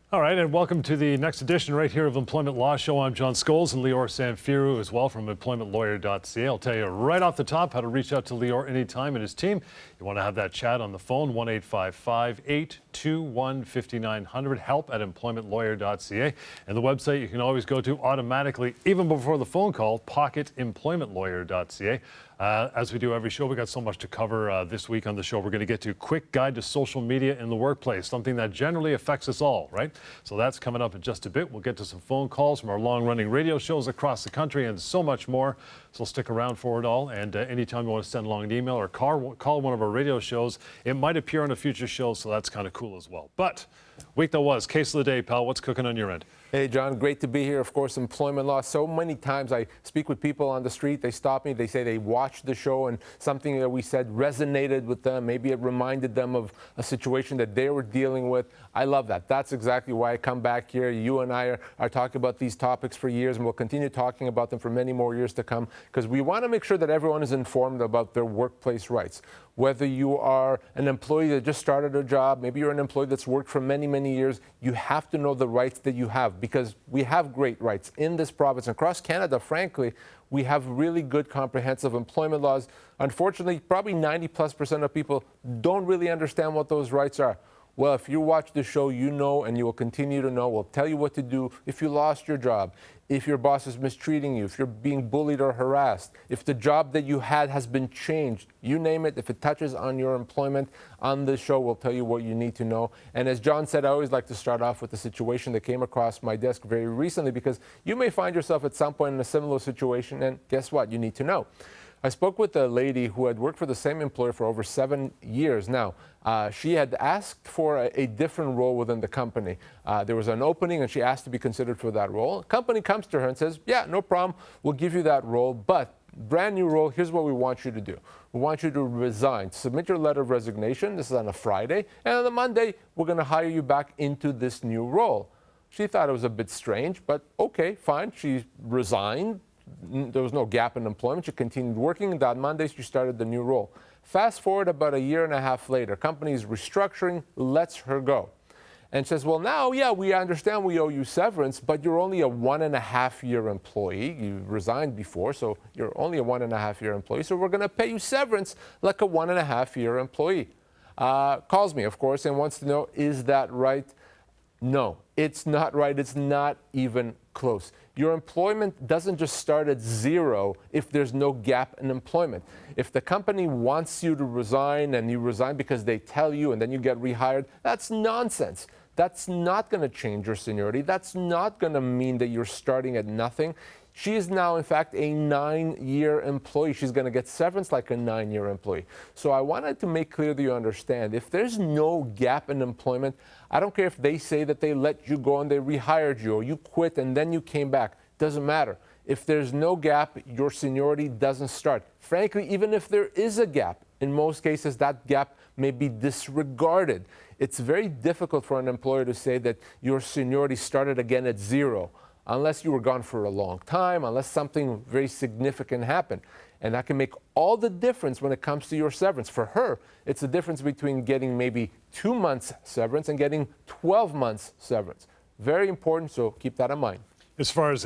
All right, and welcome to the next edition right here of Employment Law Show. I'm John Scholes and Lior Samfiru as well from employmentlawyer.ca. I'll tell you right off the top how to reach out to Lior anytime and his team. You want to have that chat on the phone, 1-855-821-5900, help@employmentlawyer.ca. And the website you can always go to automatically, even before the phone call, pocketemploymentlawyer.ca. As we do every show, we got so much to cover this week on the show. We're going to get to quick guide to social media in the workplace, something that generally affects us all, right? So that's coming up in just a bit. We'll get to some phone calls from our long-running radio shows across the country and so much more. So stick around for it all. And anytime you want to send along an email or call one of our radio shows, it might appear on a future show, so that's kind of cool as well. But week that was, case of the day, pal. What's cooking on your end? Hey, John, great to be here. Of course, employment law. So many times I speak with people on the street. They stop me. They say they watched the show and something that we said resonated with them. Maybe it reminded them of a situation that they were dealing with. I love that. That's exactly why I come back here. You and I are talking about these topics for years, and we'll continue talking about them for many more years to come because we want to make sure that everyone is informed about their workplace rights. Whether you are an employee that just started a job, maybe you're an employee that's worked for many, many years, you have to know the rights that you have because we have great rights in this province. Across Canada, frankly, we have really good comprehensive employment laws. Unfortunately, probably 90+% of people don't really understand what those rights are. Well, if you watch the show, you know, and you will continue to know. We'll tell you what to do if you lost your job, if your boss is mistreating you, if you're being bullied or harassed, if the job that you had has been changed, you name it. If it touches on your employment, on this show, we'll tell you what you need to know. And as John said, I always like to start off with a situation that came across my desk very recently because you may find yourself at some point in a similar situation, and guess what? You need to know. I spoke with a lady who had worked for the same employer for over 7 years now. She had asked for a different role within the company. There was an opening and she asked to be considered for that role. A company comes to her and says, yeah, no problem, we'll give you that role, but brand new role, here's what we want you to do. We want you to resign, submit your letter of resignation. This is on a Friday, and on the Monday, we're going to hire you back into this new role. She thought it was a bit strange, but okay, fine. She resigned. There was no gap in employment. She continued working. That Monday, she started the new role. Fast forward about a year and a half later, company is restructuring, lets her go. And says, well, now, yeah, we understand we owe you severance, but you're only a 1.5-year employee. You resigned before, so you're only a 1.5-year employee. So we're going to pay you severance like a 1.5-year employee. Calls me, of course, and wants to know, is that right? No, it's not right. It's not even close. Your employment doesn't just start at zero if there's no gap in employment. If the company wants you to resign and you resign because they tell you and then you get rehired, that's nonsense. That's not going to change your seniority. That's not going to mean that you're starting at nothing. She is now, in fact, a 9-year employee. She's going to get severance like a 9-year employee. So I wanted to make clear that you understand, if there's no gap in employment, I don't care if they say that they let you go and they rehired you, or you quit and then you came back. Doesn't matter. If there's no gap, your seniority doesn't start. Frankly, even if there is a gap, in most cases, that gap may be disregarded. It's very difficult for an employer to say that your seniority started again at zero, unless you were gone for a long time, unless something very significant happened. And that can make all the difference when it comes to your severance. For her, it's the difference between getting maybe 2 months severance and getting 12 months severance. Very important, so keep that in mind. As far as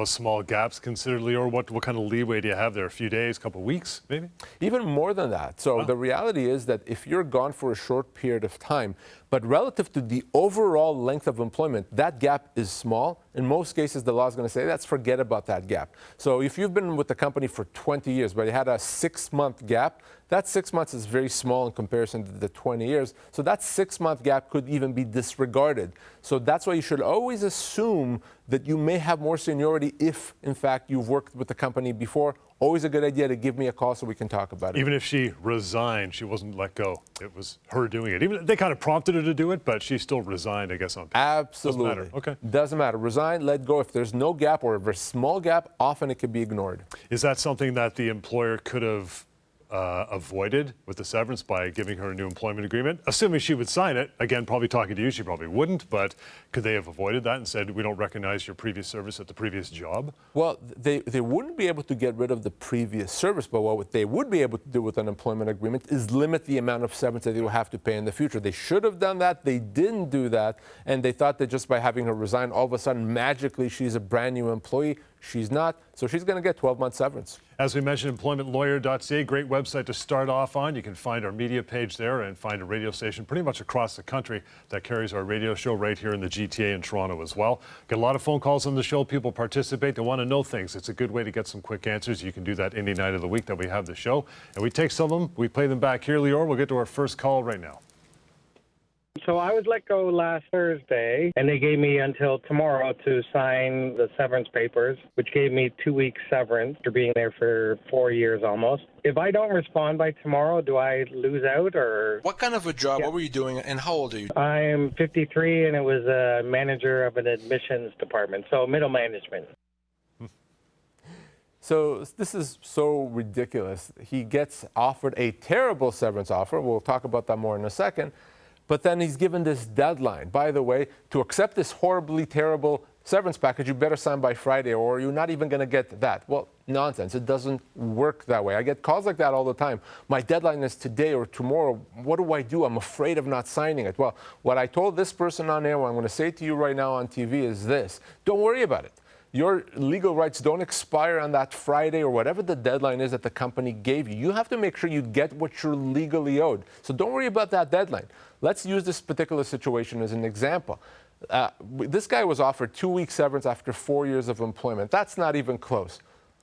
small gaps considered, Lior, what kind of leeway do you have there? A few days, couple of weeks, maybe? Even more than that. So the reality is that if you're gone for a short period of time, but relative to the overall length of employment, that gap is small. In most cases, the law is going to say, let's forget about that gap. So if you've been with the company for 20 years, but you had a 6-month gap, that 6 months is very small in comparison to the 20 years. So that 6-month gap could even be disregarded. So that's why you should always assume that you may have more seniority if, in fact, you've worked with the company before. Always a good idea to give me a call so we can talk about it. Even if she resigned, she wasn't let go. It was her doing it. Even they kind of prompted her to do it, but she still resigned, I guess, on paper. Absolutely. Doesn't matter. Okay. Doesn't matter. Resign, let go. If there's no gap or a very small gap, often it can be ignored. Is that something that the employer could have avoided with the severance by giving her a new employment agreement, assuming she would sign it. Again, probably talking to you, she probably wouldn't, but could they have avoided that and said, we don't recognize your previous service at the previous job? Well, they wouldn't be able to get rid of the previous service, but what they would be able to do with an employment agreement is limit the amount of severance that they will have to pay in the future. They should have done that. They didn't do that, and they thought that just by having her resign, all of a sudden, magically, she's a brand new employee. She's not, so she's going to get 12-month severance. As we mentioned, employmentlawyer.ca, great website to start off on. You can find our media page there and find a radio station pretty much across the country that carries our radio show right here in the GTA in Toronto as well. Get a lot of phone calls on the show. People participate. They want to know things. It's a good way to get some quick answers. You can do that any night of the week that we have the show. And we take some of them, we play them back here, Lior. We'll get to our first call right now. So I was let go last Thursday, and they gave me until tomorrow to sign the severance papers, which gave me 2 weeks severance for being there for 4 years almost. If I don't respond by tomorrow, do I lose out or? What kind of a job? What were you doing, and how old are you? I'm 53, and it was a manager of an admissions department, so middle management. So this is so ridiculous. He gets offered a terrible severance offer. We'll talk about that more in a second. But then he's given this deadline. By the way, to accept this horribly terrible severance package, you better sign by Friday or you're not even going to get that. Well, nonsense. It doesn't work that way. I get calls like that all the time. My deadline is today or tomorrow. What do? I'm afraid of not signing it. Well, what I told this person on air, what I'm going to say to you right now on TV is this. Don't worry about it. Your legal rights don't expire on that Friday or whatever the deadline is that the company gave you. You have to make sure you get what you're legally owed. So don't worry about that deadline. Let's use this particular situation as an example. This guy was offered 2 weeks severance after 4 years of employment. That's not even close.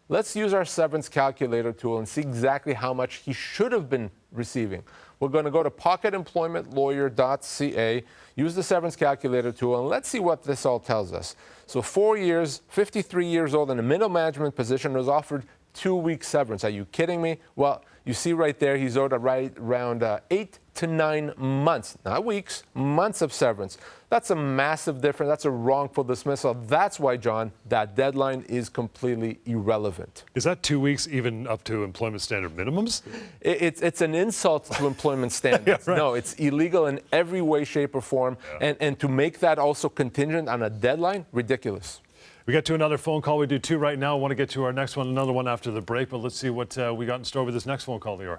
Let's use our severance calculator tool and see exactly how much he should have been receiving. We're going to go to pocketemploymentlawyer.ca, use the severance calculator tool, and let's see what this all tells us. So 4 years, 53 years old, in a middle management position, was offered 2 weeks severance. Are you kidding me? Well, you see right there, he's owed around 8 to 9 months, not weeks, months of severance. That's a massive difference. That's a wrongful dismissal. That's why, John, that deadline is completely irrelevant. Is that 2 weeks even up to employment standard minimums? It's an insult to employment standards. Yeah, right. No, it's illegal in every way, shape, or form. Yeah. And to make that also contingent on a deadline, ridiculous. We get to another phone call. We do two right now. I want to get to our next one, another one after the break, but let's see what we got in store with this next phone call, Lior.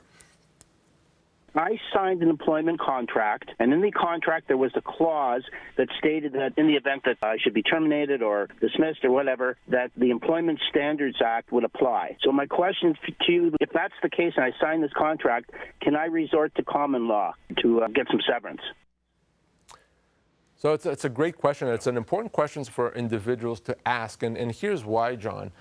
I signed an employment contract, and in the contract there was a clause that stated that in the event that I should be terminated or dismissed or whatever, that the Employment Standards Act would apply. So my question to you, if that's the case and I sign this contract, can I resort to common law to get some severance? So it's a great question. It's an important question for individuals to ask, and here's why, John.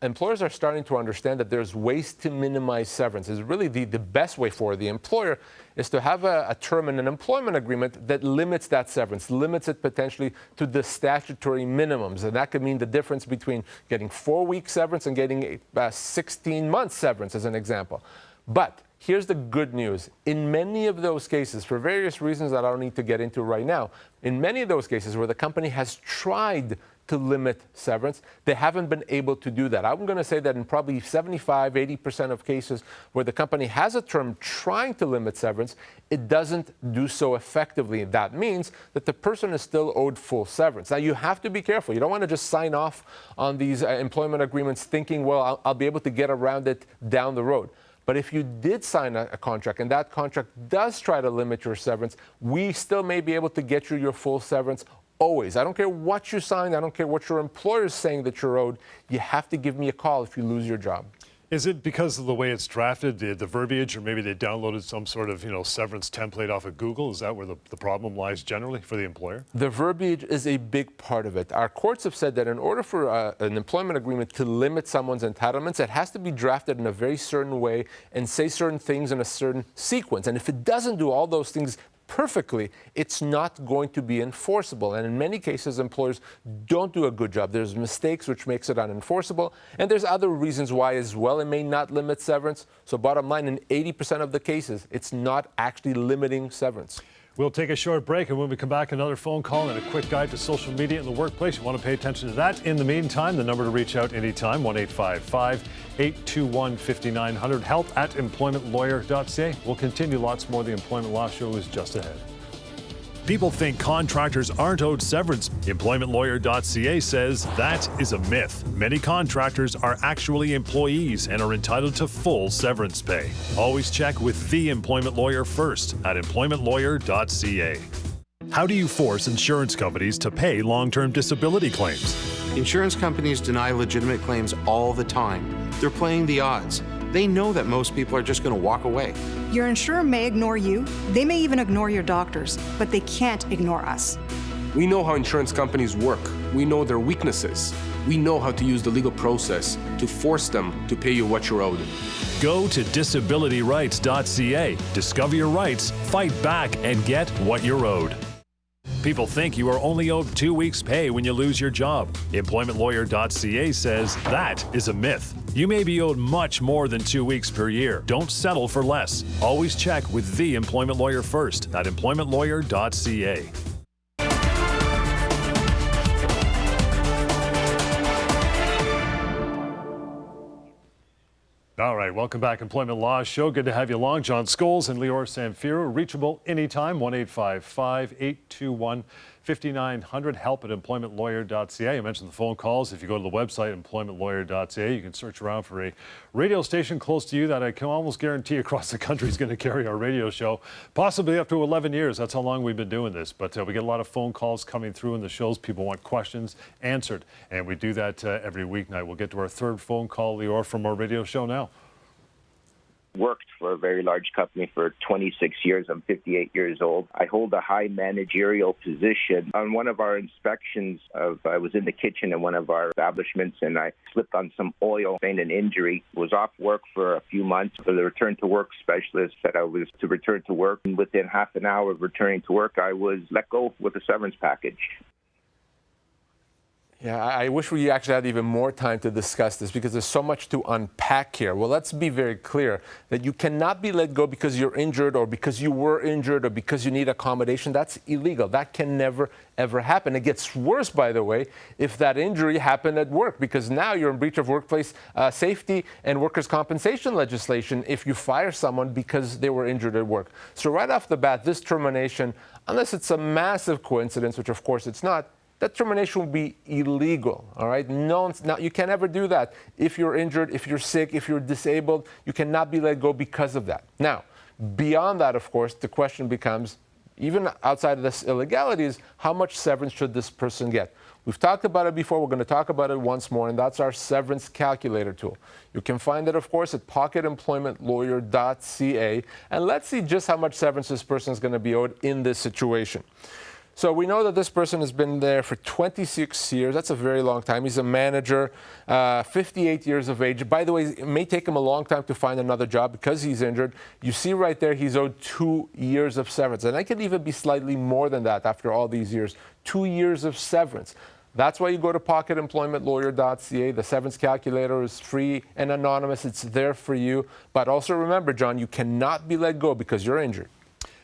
Employers are starting to understand that there's ways to minimize severance. It's really the best way for the employer is to have a term in an employment agreement that limits that severance, limits it potentially to the statutory minimums. And that could mean the difference between getting 4 weeks severance and getting 16 months severance, as an example. But here's the good news. In many of those cases, for various reasons that I don't need to get into right now, in many of those cases where the company has tried to limit severance, they haven't been able to do that. I'm going to say that in probably 75–80% of cases where the company has a term trying to limit severance, it doesn't do so effectively. That means that the person is still owed full severance. Now, you have to be careful. You don't want to just sign off on these employment agreements thinking, well, I'll be able to get around it down the road. But if you did sign a contract and that contract does try to limit your severance, we still may be able to get you your full severance. Always. I don't care what you signed. I don't care what your employer is saying that you're owed. You have to give me a call if you lose your job. Is it because of the way it's drafted, the verbiage, or maybe they downloaded some sort of severance template off of Google? Is that where the problem lies generally for the employer? The verbiage is a big part of it. Our courts have said that in order for an employment agreement to limit someone's entitlements, it has to be drafted in a very certain way and say certain things in a certain sequence. And if it doesn't do all those things perfectly, it's not going to be enforceable. And in many cases, employers don't do a good job. There's mistakes which makes it unenforceable. And there's other reasons why as well it may not limit severance. So bottom line, in 80% of the cases, it's not actually limiting severance. We'll take a short break, and when we come back, another phone call and a quick guide to social media in the workplace. You want to pay attention to that. In the meantime, the number to reach out anytime, 1-855-821-5900, help@employmentlawyer.ca. We'll continue. Lots more. The Employment Law Show is just ahead. People think contractors aren't owed severance. EmploymentLawyer.ca says that is a myth. Many contractors are actually employees and are entitled to full severance pay. Always check with the employment lawyer first at EmploymentLawyer.ca. How do you force insurance companies to pay long-term disability claims? Insurance companies deny legitimate claims all the time. They're playing the odds. They know that most people are just going to walk away. Your insurer may ignore you, they may even ignore your doctors, but they can't ignore us. We know how insurance companies work. We know their weaknesses. We know how to use the legal process to force them to pay you what you're owed. Go to disabilityrights.ca. Discover your rights, fight back, and get what you're owed. People think you are only owed 2 weeks' pay when you lose your job. EmploymentLawyer.ca says that is a myth. You may be owed much more than 2 weeks per year. Don't settle for less. Always check with the employment lawyer first at EmploymentLawyer.ca. All right, welcome back, Employment Law Show. Good to have you along. John Scholes and Lior Samfiru, reachable anytime, 1-855-821-5900, help@employmentlawyer.ca. I mentioned the phone calls. If you go to the website, employmentlawyer.ca, you can search around for a radio station close to you that I can almost guarantee across the country is going to carry our radio show, possibly up to 11 years. That's how long we've been doing this. But we get a lot of phone calls coming through in the shows. People want questions answered, and we do that every weeknight. We'll get to our third phone call, Lior, from our radio show now. Worked for a very large company for 26 years. I'm 58 years old. I hold a high managerial position. On one of our inspections, I was in the kitchen in one of our establishments, and I slipped on some oil, sustained an injury, was off work for a few months. The return to work specialist said I was to return to work, and within half an hour of returning to work, I was let go with a severance package. Yeah, I wish we actually had even more time to discuss this because there's so much to unpack here. Well, let's be very clear that you cannot be let go because you're injured or because you were injured or because you need accommodation. That's illegal. That can never, ever happen. It gets worse, by the way, if that injury happened at work, because now you're in breach of workplace safety and workers' compensation legislation if you fire someone because they were injured at work. So right off the bat, this termination, unless it's a massive coincidence, which of course it's not, that termination will be illegal, all right? No, you can never do that. If you're injured, if you're sick, if you're disabled, you cannot be let go because of that. Now, beyond that, of course, the question becomes, even outside of this illegality, is how much severance should this person get? We've talked about it before. We're going to talk about it once more, and that's our severance calculator tool. You can find it, of course, at pocketemploymentlawyer.ca, and let's see just how much severance this person is going to be owed in this situation. So we know that this person has been there for 26 years. That's a very long time. He's a manager, 58 years of age. By the way, it may take him a long time to find another job because he's injured. You see right there, he's owed 2 years of severance. And it could even be slightly more than that after all these years. 2 years of severance. That's why you go to pocketemploymentlawyer.ca. The severance calculator is free and anonymous. It's there for you. But also remember, John, you cannot be let go because you're injured.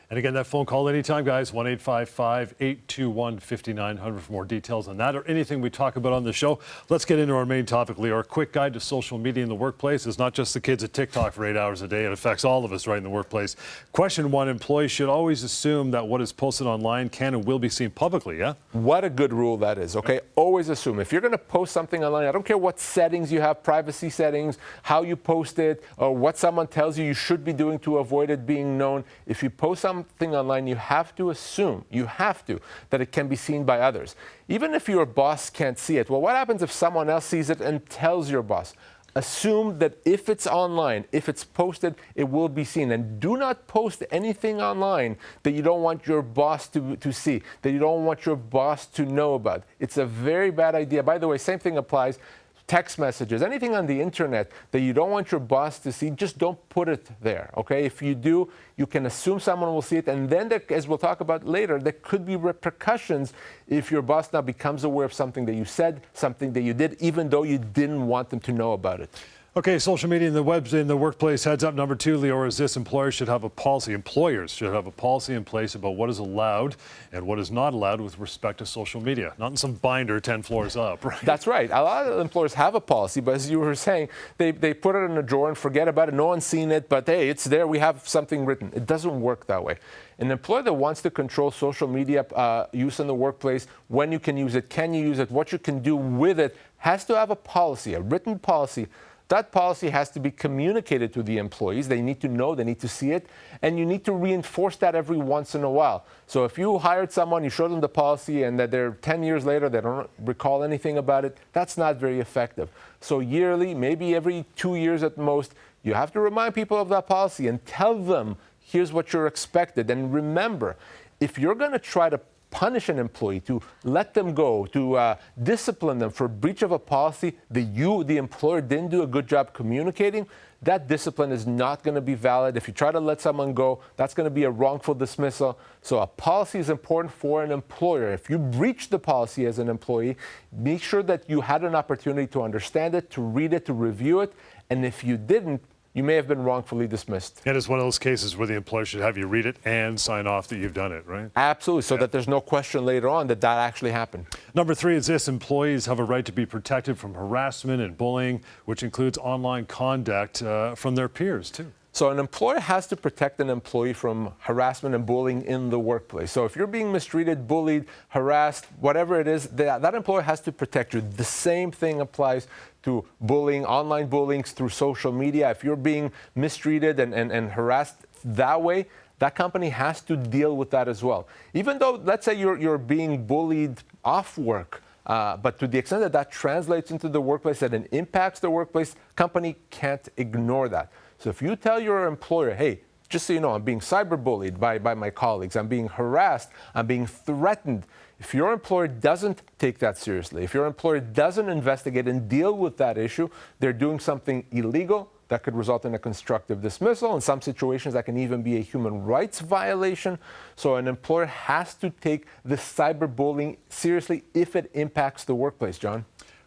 And again, that phone call anytime, guys, 1-855-821-5900 for more details on that or anything we talk about on the show. Let's get into our main topic, Leo. Our quick guide to social media in the workplace is not just the kids at TikTok for 8 hours a day. It affects all of us right in the workplace. Question 1, employees should always assume that what is posted online can and will be seen publicly, yeah? What a good rule that is, okay? Always assume. If you're going to post something online, I don't care what settings you have, privacy settings, how you post it, or what someone tells you should be doing to avoid it being known. If you post something online, you have to assume, that it can be seen by others. Even if your boss can't see it. Well, what happens if someone else sees it and tells your boss? Assume that if it's online, if it's posted, it will be seen. And do not post anything online that you don't want your boss to see, that you don't want your boss to know about. It's a very bad idea. By the way, same thing applies. Text messages, anything on the internet that you don't want your boss to see, just don't put it there, okay? If you do, you can assume someone will see it, and then, as we'll talk about later, there could be repercussions if your boss now becomes aware of something that you said, something that you did, even though you didn't want them to know about it. Okay, social media in the workplace. Heads up number 2, Lior, is this: employers should have a policy in place about what is allowed and what is not allowed with respect to social media. Not in some binder 10 floors up, right? That's right. A lot of employers have a policy, but as you were saying, they put it in a drawer and forget about it. No one's seen it, but hey, it's there. We have something written. It doesn't work that way. An employer that wants to control social media use in the workplace, when you can use it, can you use it, what you can do with it, has to have a policy, a written policy. That policy has to be communicated to the employees. They need to know, they need to see it, and you need to reinforce that every once in a while. So if you hired someone, you showed them the policy, and that they're 10 years later, they don't recall anything about it, that's not very effective. So yearly, maybe every 2 years at most, you have to remind people of that policy and tell them, here's what you're expected. And remember, if you're going to try to punish an employee, to let them go, to discipline them for breach of a policy that you, the employer, didn't do a good job communicating, that discipline is not going to be valid. If you try to let someone go, that's going to be a wrongful dismissal. So a policy is important for an employer. If you breach the policy as an employee, make sure that you had an opportunity to understand it, to read it, to review it. And if you didn't, you may have been wrongfully dismissed. And it's one of those cases where the employer should have you read it and sign off that you've done it, right? Absolutely, so that there's no question later on that actually happened. Number 3 is this: employees have a right to be protected from harassment and bullying, which includes online conduct from their peers, too. So an employer has to protect an employee from harassment and bullying in the workplace. So if you're being mistreated, bullied, harassed, whatever it is, that employer has to protect you. The same thing applies to bullying, online bullying through social media. If you're being mistreated and harassed that way, that company has to deal with that as well. Even though, let's say you're being bullied off work, but to the extent that that translates into the workplace, that it impacts the workplace, company can't ignore that. So if you tell your employer, hey, just so you know, I'm being cyberbullied by my colleagues, I'm being harassed, I'm being threatened. If your employer doesn't take that seriously, if your employer doesn't investigate and deal with that issue, they're doing something illegal that could result in a constructive dismissal. In some situations, that can even be a human rights violation. So an employer has to take the cyberbullying seriously if it impacts the workplace, John.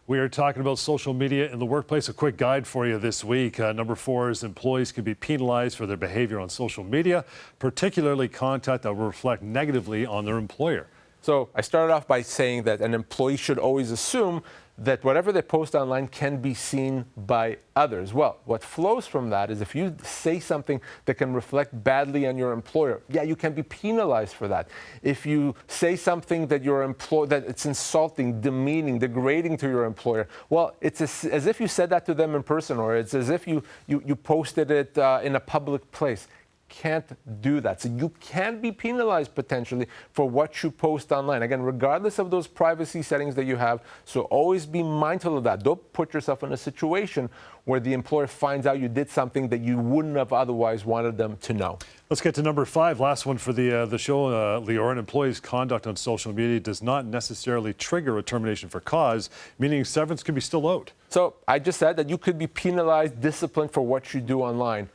We are talking about social media in the workplace. A quick guide for you this week. Number 4 is employees can be penalized for their behavior on social media, particularly content that will reflect negatively on their employer. So I started off by saying that an employee should always assume that whatever they post online can be seen by others. Well, what flows from that is if you say something that can reflect badly on your employer, yeah, you can be penalized for that. If you say something that that it's insulting, demeaning, degrading to your employer, well, it's as if you said that to them in person, or it's as if you posted it in a public place. Can't do that. So you can be penalized potentially for what you post online. Again, regardless of those privacy settings that you have, so always be mindful of that. Don't put yourself in a situation where the employer finds out you did something that you wouldn't have otherwise wanted them to know. Let's get to number 5, last one for the show, Lior. An employee's conduct on social media does not necessarily trigger a termination for cause, meaning severance can be still owed. So I just said that you could be penalized, disciplined for what you do online.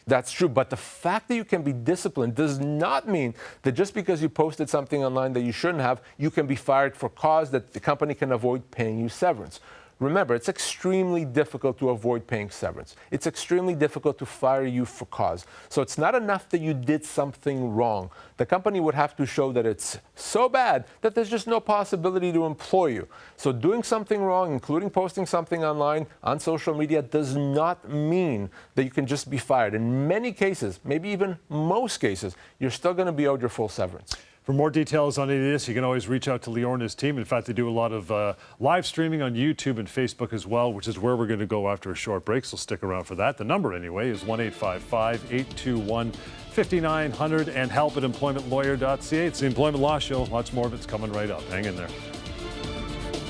That's true, but the fact that you can be disciplined does not mean that just because you posted something online that you shouldn't have, you can be fired for cause, that the company can avoid paying you severance. Remember, it's extremely difficult to avoid paying severance. It's extremely difficult to fire you for cause. So it's not enough that you did something wrong. The company would have to show that it's so bad that there's just no possibility to employ you. So doing something wrong, including posting something online on social media, does not mean that you can just be fired. In many cases, maybe even most cases, you're still going to be owed your full severance. For more details on any of this, you can always reach out to Lior and his team. In fact, they do a lot of live streaming on YouTube and Facebook as well, which is where we're going to go after a short break, so stick around for that. The number, anyway, is 1-855-821-5900 and help@employmentlawyer.ca. It's the Employment Law Show. Lots more of it's coming right up. Hang in there.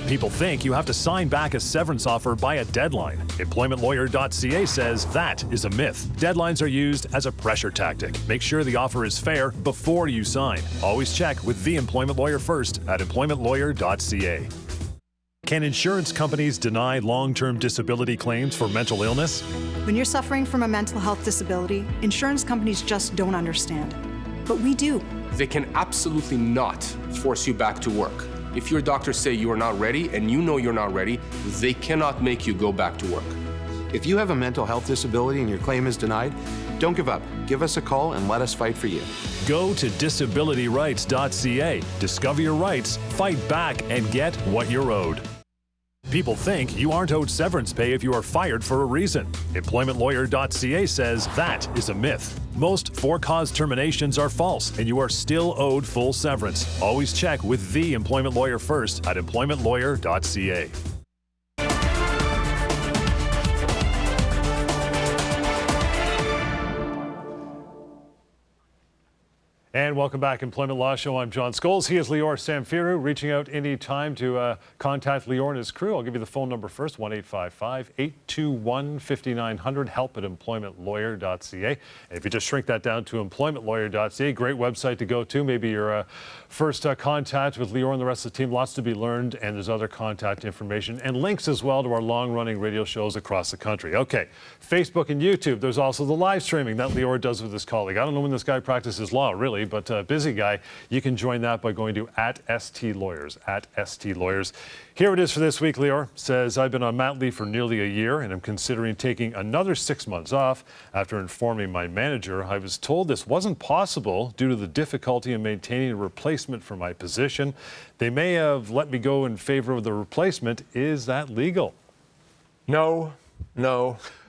People think you have to sign back a severance offer by a deadline. EmploymentLawyer.ca says that is a myth. Deadlines are used as a pressure tactic. Make sure the offer is fair before you sign. Always check with the employment lawyer first at EmploymentLawyer.ca. Can insurance companies deny long-term disability claims for mental illness? When you're suffering from a mental health disability, insurance companies just don't understand. But we do. They can absolutely not force you back to work. If your doctors say you are not ready and you know you're not ready, they cannot make you go back to work. If you have a mental health disability and your claim is denied, don't give up. Give us a call and let us fight for you. Go to disabilityrights.ca. Discover your rights, fight back, and get what you're owed. People think you aren't owed severance pay if you are fired for a reason. EmploymentLawyer.ca says that is a myth. Most for-cause terminations are false, and you are still owed full severance. Always check with the employment lawyer first at EmploymentLawyer.ca. And welcome back, Employment Law Show. I'm John Scholes. He is Lior Samfiru. Reaching out anytime to contact Lior and his crew. I'll give you the phone number first, 1-855-821-5900, help at employmentlawyer.ca. And if you just shrink that down to employmentlawyer.ca, great website to go to. Maybe your first contact with Lior and the rest of the team. Lots to be learned, and there's other contact information and links as well to our long-running radio shows across the country. Okay, Facebook and YouTube. There's also the live streaming that Lior does with his colleague. I don't know when this guy practices law, really, but busy guy. You can join that by going to @STLawyers, @STLawyers. Here it is for this week. Lior says, I've been on mat leave for nearly a year and I'm considering taking another 6 months off. After informing my manager, I was told this wasn't possible due to the difficulty in maintaining a replacement for my position. They may have let me go in favor of the replacement. Is that legal? No,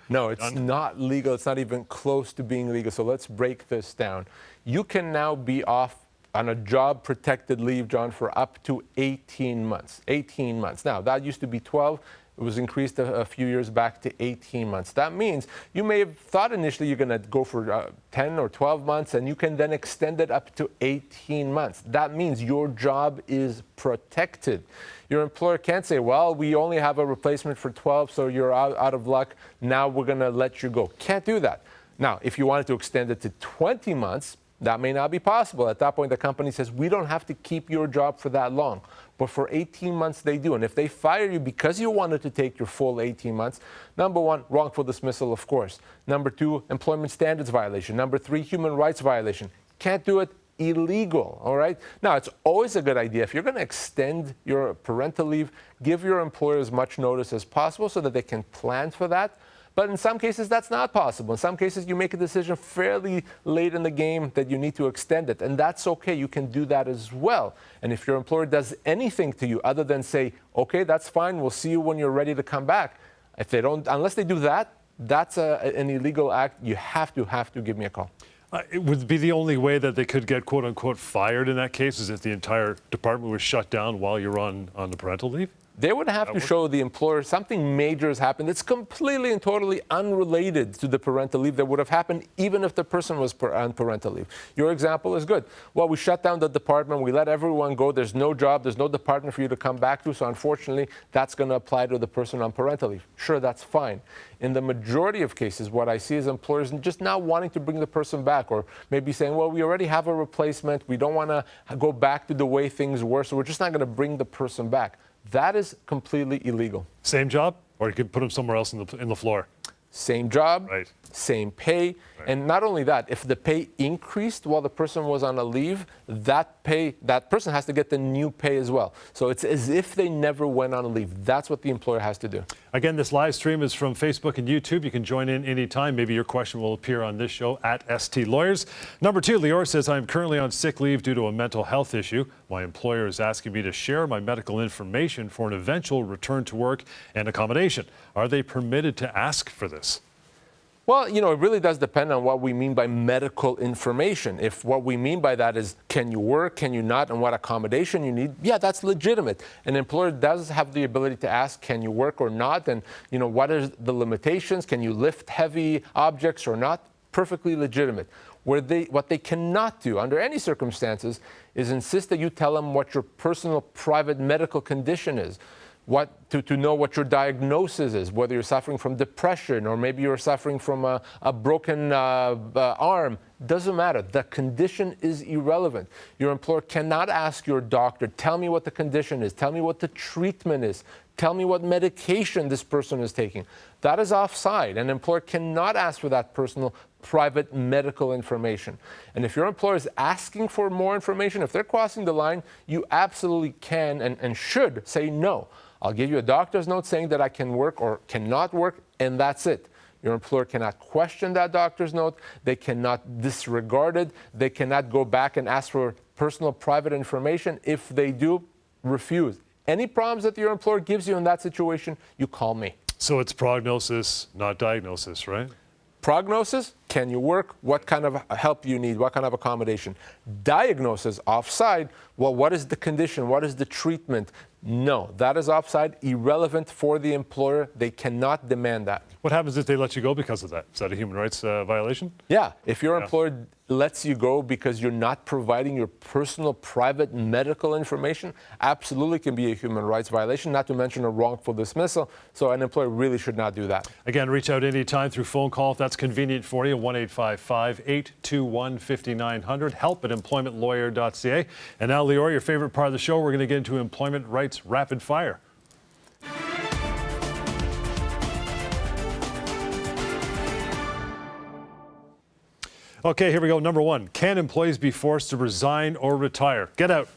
it's not legal. It's not even close to being legal. So let's break this down. You can now be off on a job protected leave, John, for up to 18 months. 18 months. Now, that used to be 12. It was increased a few years back to 18 months. That means you may have thought initially you're going to go for 10 or 12 months, and you can then extend it up to 18 months. That means your job is protected. Your employer can't say, well, we only have a replacement for 12, so you're out of luck. Now we're going to let you go. Can't do that. Now, if you wanted to extend it to 20 months, that may not be possible. At that point, the company says, we don't have to keep your job for that long. But for 18 months, they do. And if they fire you because you wanted to take your full 18 months, number one, wrongful dismissal, of course. Number two, employment standards violation. Number three, human rights violation. Can't do it. Illegal, all right? Now, it's always a good idea. If you're going to extend your parental leave, give your employer as much notice as possible so that they can plan for that. But in some cases, that's not possible. In some cases, you make a decision fairly late in the game that you need to extend it. And that's okay. You can do that as well. And if your employer does anything to you other than say, okay, that's fine, we'll see you when you're ready to come back. If they don't, unless they do that, that's an illegal act. You have to give me a call. It would be the only way that they could get quote unquote fired in that case is if the entire department was shut down while you're on the parental leave? They would have to show the employer something major has happened that's completely and totally unrelated to the parental leave that would have happened even if the person was on parental leave. Your example is good. Well, we shut down the department, we let everyone go, there's no job, there's no department for you to come back to, so unfortunately that's going to apply to the person on parental leave. Sure, that's fine. In the majority of cases, what I see is employers just not wanting to bring the person back, or maybe saying, well, we already have a replacement, we don't want to go back to the way things were, so we're just not going to bring the person back. That is completely illegal. Same job, or you could put them somewhere else in the floor? Same job, right. Same pay. Right. And not only that, if the pay increased while the person was on a leave, that person has to get the new pay as well. So it's as if they never went on a leave. That's what the employer has to do. Again, this live stream is from Facebook and YouTube. You can join in anytime. Maybe your question will appear on this show at ST Lawyers. Number two, Lior says, I'm currently on sick leave due to a mental health issue. My employer is asking me to share my medical information for an eventual return to work and accommodation. Are they permitted to ask for this? Well, you know, it really does depend on what we mean by medical information. If what we mean by that is, can you work, can you not, and what accommodation you need, yeah, that's legitimate. An employer does have the ability to ask, can you work or not, and, you know, what are the limitations, can you lift heavy objects or not, perfectly legitimate. What they cannot do, under any circumstances, is insist that you tell them what your personal, private medical condition is. To know what your diagnosis is, whether you're suffering from depression or maybe you're suffering from a broken arm, doesn't matter. The condition is irrelevant. Your employer cannot ask your doctor, tell me what the condition is, tell me what the treatment is, tell me what medication this person is taking. That is offside. An employer cannot ask for that personal, private medical information. And if your employer is asking for more information, if they're crossing the line, you absolutely can and should say no. I'll give you a doctor's note saying that I can work or cannot work, and that's it. Your employer cannot question that doctor's note. They cannot disregard it. They cannot go back and ask for personal private information. If they do, refuse. Any problems that your employer gives you in that situation, you call me. So it's prognosis, not diagnosis, right? Prognosis, can you work? What kind of help you need? What kind of accommodation? Diagnosis, offside, well, what is the condition? What is the treatment? No, that is offside, irrelevant for the employer. They cannot demand that. What happens if they let you go because of that? Is that a human rights violation? Yeah, if your employer lets you go because you're not providing your personal, private medical information, absolutely can be a human rights violation, not to mention a wrongful dismissal. So an employer really should not do that. Again, reach out anytime through phone call if that's convenient for you. 1-855-821-5900. Help at employmentlawyer.ca. And now, Lior, your favorite part of the show, we're going to get into employment rights rapid fire. Okay, here we go. Number one, can employees be forced to resign or retire? Get out.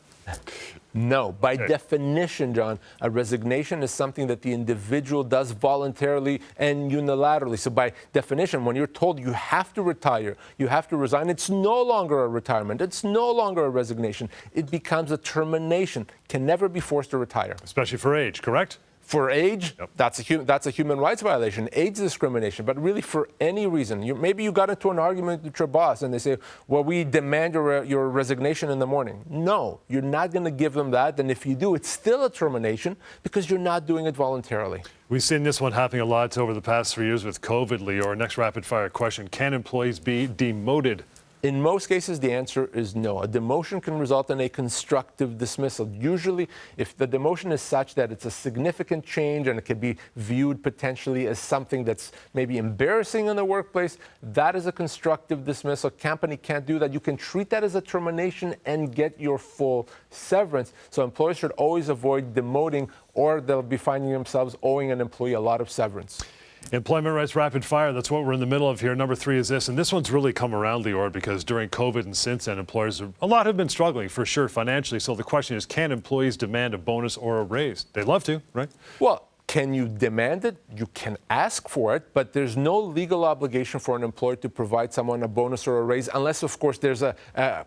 No. By definition, John, a resignation is something that the individual does voluntarily and unilaterally. So by definition, when you're told you have to retire, you have to resign, it's no longer a retirement. It's no longer a resignation. It becomes a termination. Can never be forced to retire. Especially for age, correct? For age, that's a human rights violation, age discrimination. But really, for any reason, maybe you got into an argument with your boss and they say, well, we demand your resignation in the morning. No, you're not going to give them that. And if you do, it's still a termination because you're not doing it voluntarily. We've seen this one happening a lot over the past 3 years with COVID, Lior. Next rapid fire question, can employees be demoted? In most cases, the answer is no. A demotion can result in a constructive dismissal. Usually, if the demotion is such that it's a significant change and it can be viewed potentially as something that's maybe embarrassing in the workplace, that is a constructive dismissal. Company can't do that. You can treat that as a termination and get your full severance. So employers should always avoid demoting, or they'll be finding themselves owing an employee a lot of severance. Employment rights rapid fire, that's what we're in the middle of here. Number three is this, and this one's really come around, Lior, because during COVID and since then, a lot have been struggling for sure financially. So the question is, can employees demand a bonus or a raise? They'd love to, right? Well, can you demand it? You can ask for it, but there's no legal obligation for an employer to provide someone a bonus or a raise unless, of course, there's a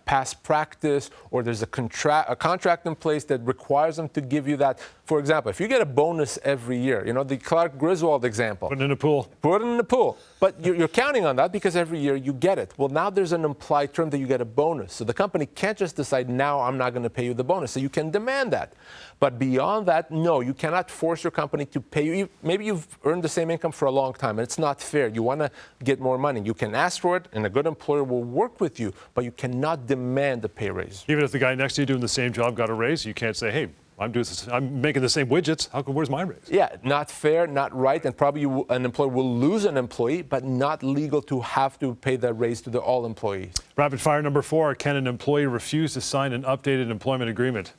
past practice or there's a contract in place that requires them to give you that. For example, if you get a bonus every year, the Clark Griswold example. Put it in a pool. Put it in the pool. But you're counting on that because every year you get it. Well, now there's an implied term that you get a bonus. So the company can't just decide, now I'm not going to pay you the bonus. So you can demand that. But beyond that, no, you cannot force your company to pay you. Maybe you've earned the same income for a long time and it's not fair. You want to get more money. You can ask for it and a good employer will work with you, but you cannot demand a pay raise. Even if the guy next to you doing the same job got a raise, you can't say, hey, I'm making the same widgets. Where's my raise? Yeah, not fair, not right, and probably an employer will lose an employee, but not legal to have to pay that raise to all employees. Rapid fire number four, can an employee refuse to sign an updated employment agreement?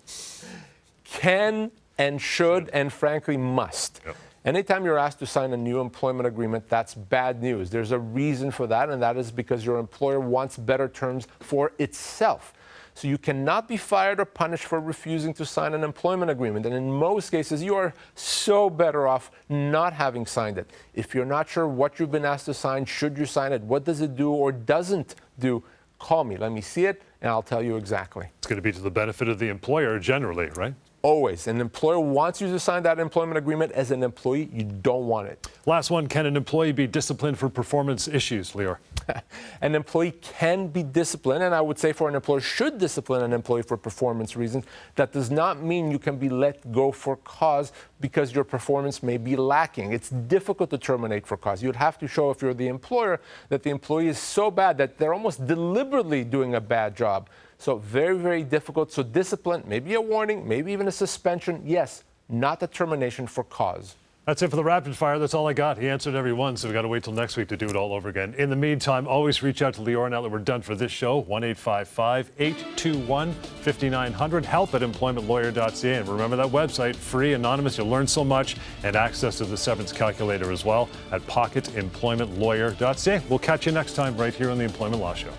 Can and should and frankly must. Yep. Anytime you're asked to sign a new employment agreement, that's bad news. There's a reason for that, and that is because your employer wants better terms for itself. So you cannot be fired or punished for refusing to sign an employment agreement. And in most cases, you are so better off not having signed it. If you're not sure what you've been asked to sign, should you sign it, what does it do or doesn't do, call me. Let me see it, and I'll tell you exactly. It's going to be to the benefit of the employer generally, right? Always. An employer wants you to sign that employment agreement. As an employee, you don't want it. Last one, can an employee be disciplined for performance issues, Lior? An employee can be disciplined, and I would say for an employer should discipline an employee for performance reasons. That does not mean you can be let go for cause because your performance may be lacking. It's difficult to terminate for cause. You'd have to show, if you're the employer, that the employee is so bad that they're almost deliberately doing a bad job. So very, very difficult. So discipline, maybe a warning, maybe even a suspension. Yes, not a termination for cause. That's it for the rapid fire. That's all I got. He answered every one, so we've got to wait till next week to do it all over again. In the meantime, always reach out to Lior now that we're done for this show. 1-855-821-5900. Help at employmentlawyer.ca. And remember that website, free, anonymous. You'll learn so much, and access to the severance calculator as well at pocketemploymentlawyer.ca. We'll catch you next time right here on the Employment Law Show.